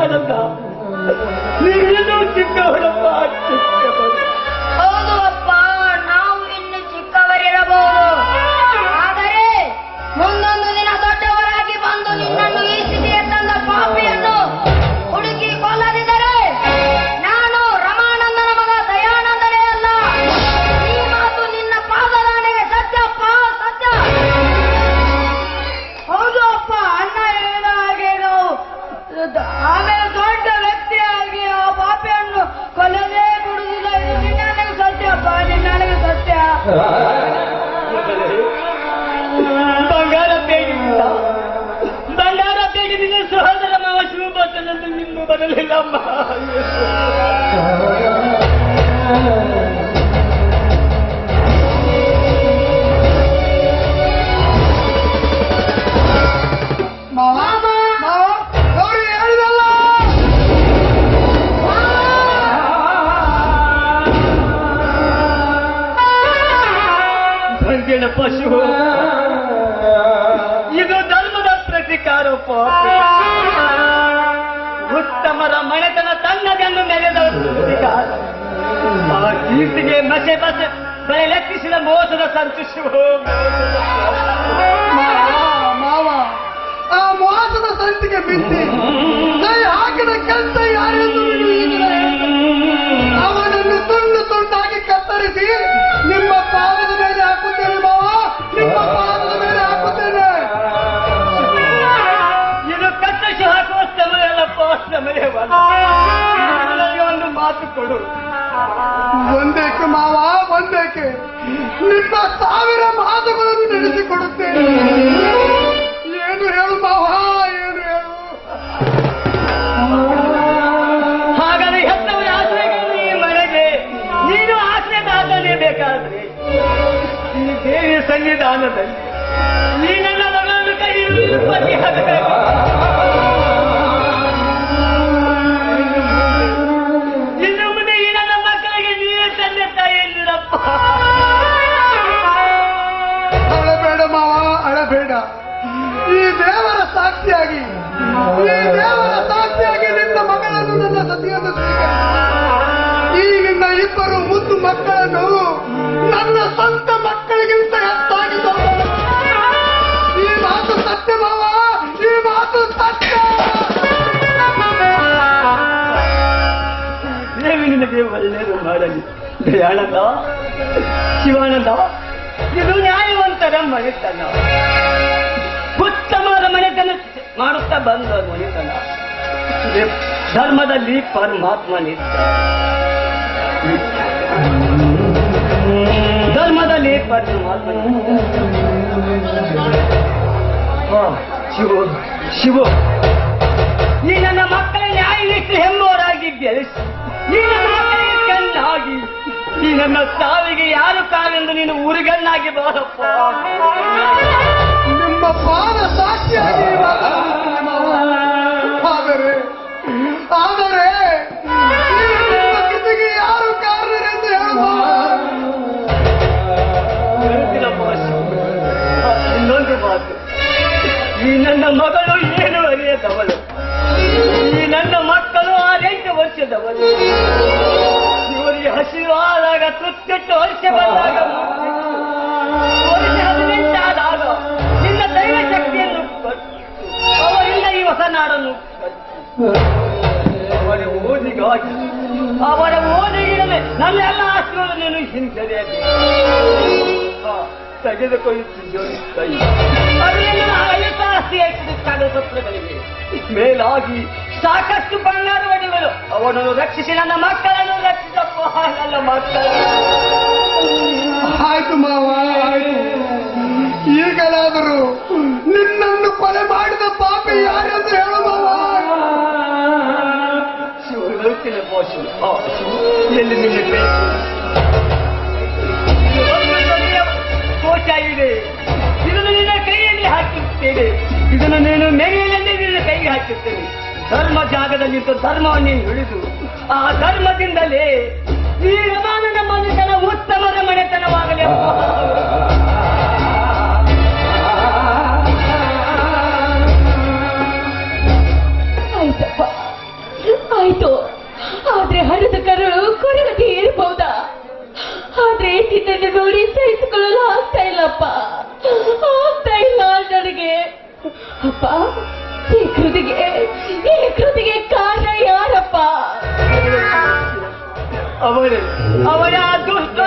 ದಯಾನಂದ, ನೀನು ಚಿಕ್ಕವರಪ್ಪ, ಚಿಕ್ಕವರು. ಹೌದು ಅಪ್ಪ, ನಾವು ಇನ್ನು ಚಿಕ್ಕವರಿರಬಹುದು. ಆದರೆ ಮುಂದೊಂದು ದಿನ ದೊಡ್ಡವರಾಗಿ ಬಂದು ನಿನ್ನನ್ನು ಈ ಸ್ಥಿತಿಗೆ ತಂದ ಪಾಪಿಯನ್ನು ಹುಡುಕಿ ಕೊಲ್ಲದಿದ್ದರೆ ನಾನು ರಮಾನಂದನ ಮಗ ದಯಾನಂದನೇ ಅಲ್ಲ. ಈ ಮಾತು ನಿನ್ನ ಪಾದದಾನೆಗೆ ಸತ್ಯಪ್ಪ, ಸತ್ಯ. ಹೌದು ಅಪ್ಪ, ಅಣ್ಣ ಹೇಳಿದ ಹಾಗೆ ನಾವು ಆಮೇಲೆ ದೊಡ್ಡ ವ್ಯಕ್ತಿಯಾಗಿ ಆ ಪಾಪಿಯನ್ನು ಕೊಲ್ಲದೇ ಬಿಡುವುದಿಲ್ಲ. ಇದು ನಿನ್ನನೆಗೆ ಸತ್ಯಪ್ಪ, ನಿನ್ನನೆಗೆ ಸತ್ಯ. ಬಂಗಾರ ಬೇಗಿಲ್ಲ, ಬಂಗಾರ ಬೇಗಿದ ಸಹೋದರ ಮಾವ ಶಿವಭದ್ರನಂದು ನಿನ್ನೂ ಬರಲಿಲ್ಲಮ್ಮ. ಬಂದಿನ ಪಶು, ಇದು ಧರ್ಮದ ಪ್ರತಿಕಾರಪ್ಪ. ಉತ್ತಮರ ಮನೆತನ ತನ್ನದನ್ನು ಮೆರೆದ ಪ್ರತಿಕಾರ. ಆ ಕೀರ್ತಿಗೆ ಮಸೆ ಬಸೆ ಬಳೆ ಲೆಕ್ಕಿಸಿದ ಮೋಸದ ಸಂತುಷವು. ಮಾವ, ಆ ಮೋಸದ ಸಂತಿಗೆ ಬಿಟ್ಟು ಕೈ ಹಾಕಿದ ಕೆಲಸ ಯಾರೆಂದು ಅವನನ್ನು ತುಂಡು ತುಂಡಾಗಿ ಕತ್ತರಿಸಿ ನಿಮ್ಮ ಪಾದದ ಮೇಲೆ ಹಾಕುತ್ತೇನೆ ಮಾವ, ನಿಮ್ಮ ಪಾದದ ಮೇಲೆ ಹಾಕುತ್ತೇನೆ. ಇದು ಕತ್ತರಿಸಿ ಹಾಕುವ ಸಮಯವಲ್ಲಪ್ಪ, ಸಮಯವಲ್ಲ. ನನಗೆ ಒಂದು ಮಾತು ಕೊಡು. ಒಂದೇಕೆ ಮಾವ, ಒಂದೇಕೆ ನಿಮ್ಮ 1000 ಮಾತುಗಳನ್ನು ನಡೆಸಿಕೊಡುತ್ತೇನೆ. ಏನು ಹೇಳು ಮಾವ, ಏನು ಹೇಳು. ಹಾಗಾದ್ರೆ ಹೆತ್ತವರ ಆಶ್ರಯಗಳು ಈ ಮನೆಗೆ ನೀನು ಆಶ್ರಯದಾತನೇ ಬೇಕಾದ್ರೆ ಈ ದೇವಿಯ ಸನ್ನಿಧಾನದಲ್ಲಿ ಈ ನನ್ನ ಮಗಳನ್ನು ಕೈ ಪತಿ ಹಾಕಬೇಕು. ಇನ್ನು ಮುಂದೆ ಈ ನನ್ನ ಮಕ್ಕಳಿಗೆ ನೀವೇ ತಂದೆ ತಾಯಿ ಎಂದಿರಪ್ಪ. ಅಳಬೇಡ ಮಾವ, ಅಳಬೇಡ. ಈ ದೇವರ ಸಾಕ್ಷಿಯಾಗಿ, ಈ ದೇವರ ಸಾಕ್ಷಿಯಾಗಿ ನಿನ್ನ ಮಗಳನ್ನು ನನ್ನ ಸತಿಯನ್ನು ಸ್ವೀಕರಿಸಿ ಈ ನಿನ್ನ 2 ಮುದ್ದು ಮಕ್ಕಳನ್ನು ನನ್ನ ಸ್ವಂತ ಮಕ್ಕಳಿಗಿಂತ ಹೆಚ್ಚಾಗಿ ನೋಡು. ಈ ಮಾತು ಸತ್ಯ ಮಾವ, ಈ ಮಾತು ಸತ್ಯ. ದೇವಿ ನಿನಗೆ ಒಳ್ಳೆಯದು ಮಾಡಲಿ. ದಯಾನಂದ, ಶಿವಾನಂದ, ಇದು ನ್ಯಾಯವಂತರ ಮನೆತನ. ಉತ್ತಮರ ಮನೆತನ ಮಾಡುತ್ತಾ ಬಂದ ಮನೆತನ. ಧರ್ಮದಲ್ಲಿ ಪರಮಾತ್ಮನಿದ್ದ, ಧರ್ಮದಲ್ಲಿ ಪರಮಾತ್ಮನಿದ್ದ. ಶಿವ ಶಿವ, ಈ ನನ್ನ ಮಕ್ಕಳ ನ್ಯಾಯನಿಷ್ಠ ಎಂಬುವರಾಗಿ ಬೆಳೆಸಿ, ಈ ನನ್ನ ಮಕ್ಕಳಿಗೆ ಕಣ್ಣಾಗಿ, ಈ ನನ್ನ ಸಾವಿಗೆ ಯಾರು ಕಾರೆಂದು ನೀನು ಊರುಗಣ್ಣಾಗಿ ಬಾರಪ್ಪ. ನಿಮ್ಮ ಪಾದ ಸಾಕ್ಷಿಯಾಗಿ ಈ ಮಾತನಾಡುತ್ತೇನೆ ಮಾವ. ಆದರೆ ಆದರೆ ಈ ನಿಮ್ಮ ಸ್ಥಿತಿಗೆ ಯಾರು ಕಾರಣರೆಂದು ಹೇಳುವ. ಇನ್ನೊಂದು ಮಾತು, ಈ ನನ್ನ ಮಗಳು ಏನು ಅರಿಯದವಳು, ಈ ನನ್ನ ಮಕ್ಕಳು 6-8 ವರ್ಷದವರು. ಇವರಿಗೆ ಹಸಿವಾದಾಗ ತುತ್ತಿಟ್ಟು ವರ್ಷ ಬಂದಾಗ, ವರ್ಷ 18 ಆದಾಗ ನಿನ್ನ ದೈವ ಶಕ್ತಿಯನ್ನು ಕೊಟ್ಟು ಅವರಿಂದ ಈ ಹೊಸ ನಾಡನ್ನು ಅವರ ಓದಿಗಾಗಿ, ಅವರ ಓದಿಗೆ ನನ್ನ ಎಲ್ಲ ಆಸ್ತಿಗಳನ್ನು ನೀನು ಹಿಂಸೆಯಾಗಿ ತೆಗೆದುಕೊಳ್ಳುತ್ತಿದ್ದೇನೆ. ಕೈ ಅದರಿಂದ ಆಯುತ ಆಸ್ತಿ ಹೆಚ್ಚಿದ ಸತ್ರಗಳಿಗೆ ಮೇಲಾಗಿ ಸಾಕಷ್ಟು ಬಂಗಾರ ಒಡೆಗಳು ಅವನನ್ನು ರಕ್ಷಿಸಿ ನನ್ನ ಮಕ್ಕಳನ್ನು ರಕ್ಷಿಸಪ್ಪ, ನನ್ನ ಮಕ್ಕಳು. ಆಯ್ತು ಮಾವ, ಆಯ್ತು. ಈಗಲಾದರೂ ನಿನ್ನನ್ನು ಕೊಲೆ ಮಾಡಿದ ಪಾಪಿ ಯಾರೆಂದು ಹೇಳು ಮಾವ. ಶಿವಲೋಕಿನ ಪೋಷು ಎಲ್ಲಿ ನಿಮಗೆ ಬೇಕು ಕೋಚಾಗಿದೆ. ಇದನ್ನು ನಿನ್ನ ಕೈಯಲ್ಲಿ ಹಾಕಿರುತ್ತೇನೆ, ಇದನ್ನು ನೀನು ಮೇಲಿನಲ್ಲಿ ನಿನ್ನ ಕೈಗೆ ಹಾಕಿರ್ತೇನೆ. ಧರ್ಮ ಜಾಗದಲ್ಲಿದ್ದು ಧರ್ಮವನ್ನೇ ಹಿಡಿದು ಆ ಧರ್ಮದಿಂದಲೇ ಈ ರಮಾನನ ಮನೆತನ ಉತ್ತಮದ ಮನೆತನವಾಗಲಿ. ಆಯ್ತಪ್ಪ, ನಿನ್ನನ್ನು ನೋಡಿ ಸಹಿಸಿಕೊಳ್ಳಲು ಆಗ್ತಾ ಇಲ್ಲಪ್ಪ, ಆಗ್ತಾ ಇಲ್ಲ ನನಗೆ. ಅಪ್ಪ, ಈ ಕೃತಿಗೆ ಕಾರಣ ಯಾರಪ್ಪ? ಅವರ ದುಷ್ಟ